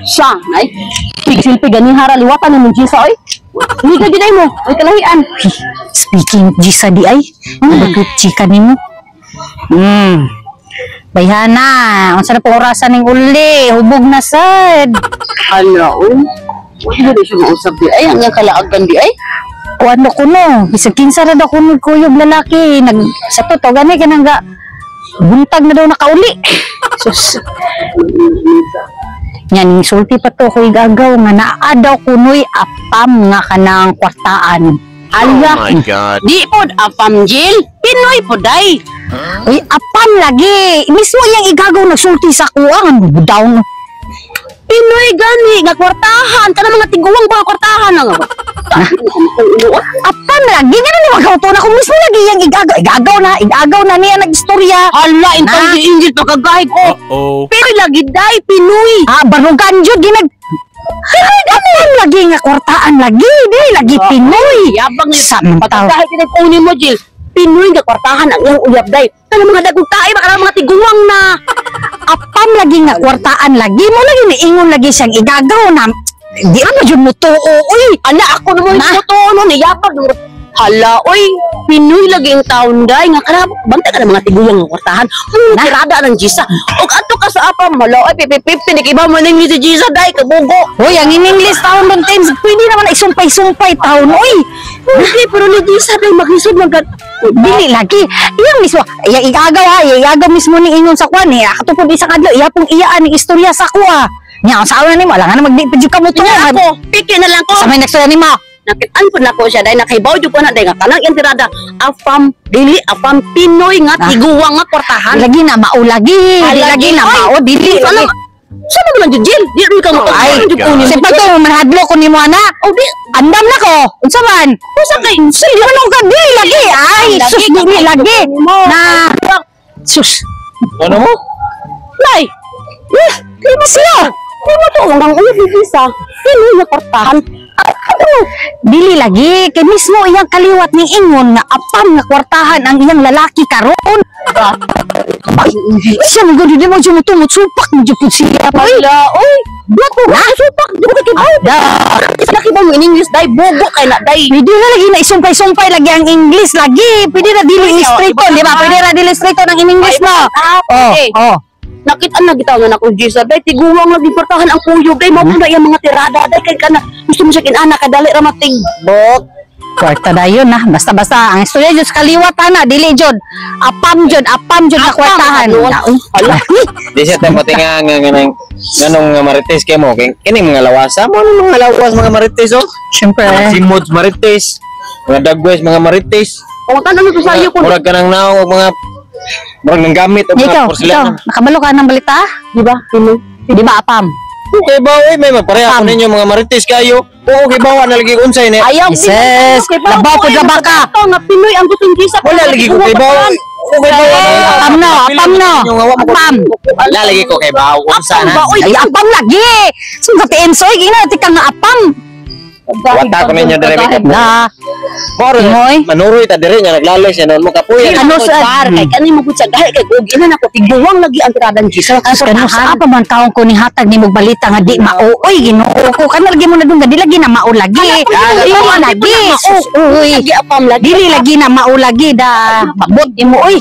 Siya, ay. Pigsilpi ganing hara liwatan ni mong Gisa, oy. Hindi ka giday mo, ay kalahian. Speaking of Gisa di ay, bakit chika ni mo? Bayhana, ang sarap orasan ng uli, hubog na sad. Hala, oy. Wala siya mausap di ay, ang yung kalaagan di ay. Kuan ko no, bisag kinsa ra daw kuno kuyog lalaki, sa to gani ka nang buntag na daw nakauli. Sus. Yan, sulti pa to ko igagaw nga naa daw kunoy apam nga kanang kwartaan. Hala. Oh my God. Di po, apam Jill. Pinoy po, day. Uy, apam lagi. Mismo yang igagaw nagsulti sa kuwang. Budaw no. Pinoy gani, nga kwartahan. Kana mga tiguwang ba kwartahan na nga ba? Apam lagi. Nga na magaw to na kung mismo lagi yang igagaw. Igagaw na niya nag-istorya. Hala, intang si Angel pagkagahit ko. Pero lagi, day, Pinoy. Barugan jud ginag. Ay, ganun lagi nga kwartaan lagi. Di, lagi Pinoy. Yabang ni Samantao. pagkagahit kinagpunin mo, Jill. Pinoy nga kwartahan ang iyang uyab, day. Kana mga dagong tayo, baka mga tiguwang na. Apam lagi nga kwartaan lagi. Mo lagi niingon lagi siyang igagaw na. Di ano jud mo to. Uy, Ana, ako naman yung totoo nun, yabang. Hala, oy, Pinoy lagi ang taon, day. Nga kana, bantay ka ng mga tiguwang ng kwartahan. Tirada ng Gisa. O ato ka sa apam, hala, oy, 50-50, nakiba mo na yung si Gisa, day, kabugo. Uy, ang in English taon ng times, pwede naman isumpay-sumpay taon. Uy, Hindi, pero ni Gisa, day, maghisod ng dili lagi. Iyang mismo, igagaw ha, igagaw mismo ni ingon sa kuan eh. Ako po di sa kadlo, iya pong iyaan ni istorya sa kuha. Nya, sa awan ni mo, lang nga na magdipidyo ka mo to. ako, piki na lang ko. Sa may nagstorya ni mo. Nakitaan po na ko siya, dahil nakahibaw dyan po na, dahil nga tanang yung tirada, afam, dili, afam, Pinoy nga, tiguwang nga, kwartahan. Lagi na maulagi, lagi na mao, dili. Saan mo lang dyan, Jill? Di rin ka mo. Ay, si Pato, manhadlo ko ni mo ana. Oh, di, Andam na ko. Unsa man? Usa kay, Sige man ka di lagi. Ay, sus dili lagi. Na sus. Ano mo? Nay, Lima siya. ano to, hanggang ulit ni Gisa, Pinoy nga, kwartahan. Dili lagi kay mismo iyang kaliwat ni ingon nga apam nga kwartahan ang iyang lalaki karon. Siya mo gudi mo jud tumot supak mo jud siya. Hala, oy, black mo, supak, di mo kakibaw. Nakibaw mo in English, day, bobo kay na, day. Pwede na lagi na isumpay-sumpay lagi ang English lagi. Pwede na dili straight di ba? Pwede na dili straight ng English mo. Oh. Nakita na kita nga ako Gisa, day, tiguwang lagi kwartahan ang kuyog, day, mao na yung mga tirada, day, kay kana, gusto mo siya kinana, kadali ramating. Bok. Kwarta dayon na. Basta-basta ang istorya jud sa kaliwat ana, dili jud. Apam jud na kwartahan. Hala. Di siya tayo pati nga ganong marites kayo mo. Kini mga lawasa mo, ano mga lawas mga marites oh? Syempre. Mga simods marites, mga dagwes mga marites. Kung tanong ko sa iyo ko, Murag ka nang nao, murag nang gamit o Ikaw, mga porcelain. nakabalo ka ng balita? di ba? Pinoy. Di ba apam? Okay ba, may mapareha ko ninyo mga marites kayo. Oo, okay ba, nalagi unsay ni. Ayaw, Yes, labaw po na baka. Ito nga, Pinoy ang gustong Gisa. Wala lagi ko kay bawa. Okay ba, Apam no. Apam. Lalagi ko kay bawa, unsa na. Ay, apam lagi. Sunod ti Ensoy, ginati ka nga apam. Wata ko ninyo dire ka. Na. Moro, Moy. manuroy ta dire nya naglalay siya noon mo kapuya. Ano sa- kay kani mo gud sa gahi kay kung ina nako tiguwang lagi ang tiradang Gisa. Kano sa apa man taong ko ni hatag ni mong balita nga di mauoy ginoo ko kana lagi mo na dun di lagi na maulagi. Dili lagi. Uy. Lagi apam lagi. Dili lagi na maulagi da. Babot imo uy.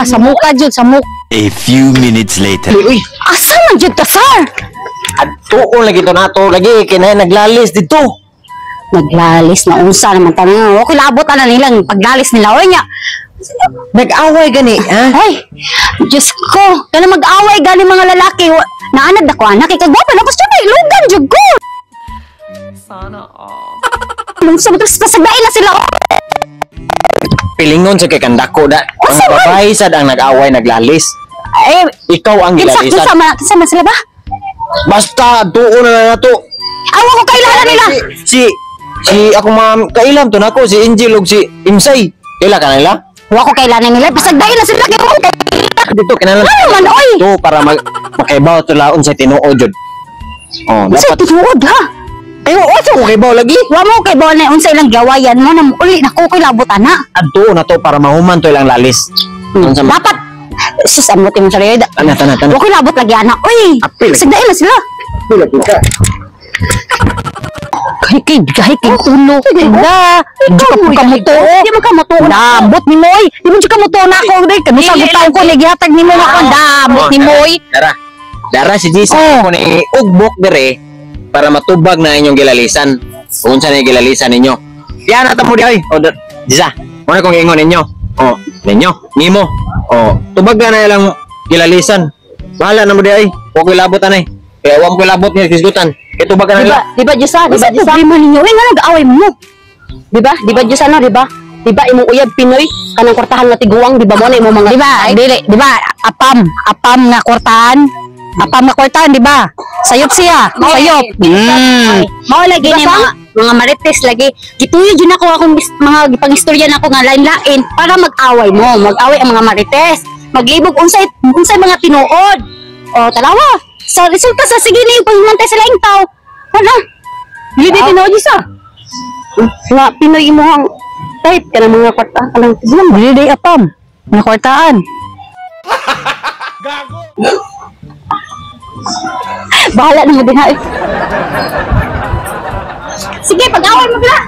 Sa muka jud sa muka. A few minutes later. Uy, Asa man jud ka sir? tuon lagi to nato lagi kinay naglalis dito. Naglalis na unsa naman tanong. Okay labot ana nilang paglalis nila oy nya. Nag-away gani, ha? Ay, Diyos ko, kana mag-away gani mga lalaki. Naanad ako anak, ikagwapa na basta na ilugan jud ko. Sana all. Nung sabay na sila. Pilingon sa kay kandako da. Ang babae sad ang nag-away naglalis. Eh, Ikaw ang gilalisan. kinsa sila ba? Basta tuon na nato. Awa ko kailangan nila. Si ako ma'am kailan to nako si Angel ug si Imsay. Ila ka nila? Awa ko kailangan nila. Pasagday na sila kay mo. Dito kinalan. Ano man oy? To para makaibaw to laon sa tinuod jud. Oh, Sa dapat tuod ha. ayo oso ko kaibaw lagi. Wa mo kay na unsa ilang gawayan mo na uli nako koy labot ana. Adto na to para mahuman to ilang lalis. Unsa man? Dapat Sus, amot yung sarili. Tana. Huwag ko labot lagi anak. Uy, Apil. sagdain na sila. Kahit ulo. Wala. Di ka po kamuto. Di mo kamuto. Damot ni Moy. Di mo ka muto na ako. Kano sagot taon ko, nagihatag ni mo ako. Damot ni Moy. Dara si Jisa Oh. ko ni ugbok dire para matubag na inyong gilalisan. Kung saan yung gilalisan ninyo. Yan ata mo di ay. O Jisa, muna kong ingon ninyo. O, ninyo, nimo. O, tubag na lang gilalisan. Bahala na mo di ay. Huwag ko ilabot anay. Kaya huwag ko ilabot niya kisgutan. Kaya tubag na lang. Di ba, Diyos, Di ba problema ninyo? Nga nag-away mo. Di ba, Diyos, di ba? Di ba, imong uyab Pinoy, kanang kwartahan nga tiguang, di ba mo na imong mga... Di ba? Di ba? Apam nga kwartahan. Apam nga kwartahan, di ba? Sayop siya. Sayop. Mao lagi Diba ni sa? mga marites lagi. Gituyo jud ako akong mga gipangistorya nako nga lain-lain para mag-away mo. Mag-away ang mga marites. Maglibog unsay mga tinuod. O talawa. Sa resulta sa sige ni pagmantay sa laing tao. Wala. Dili di tinood Diyos, Nga Pinoy imong type ka ng mga kwartahan, kanang tiguang. Dili day apam. Nga kwartaan. Bahala na mo din ha. Sige, pag-away mo bla.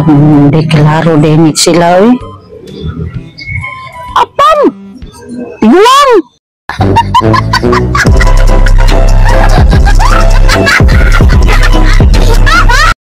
Hindi klaro din sila, eh. Apam! Tigwa!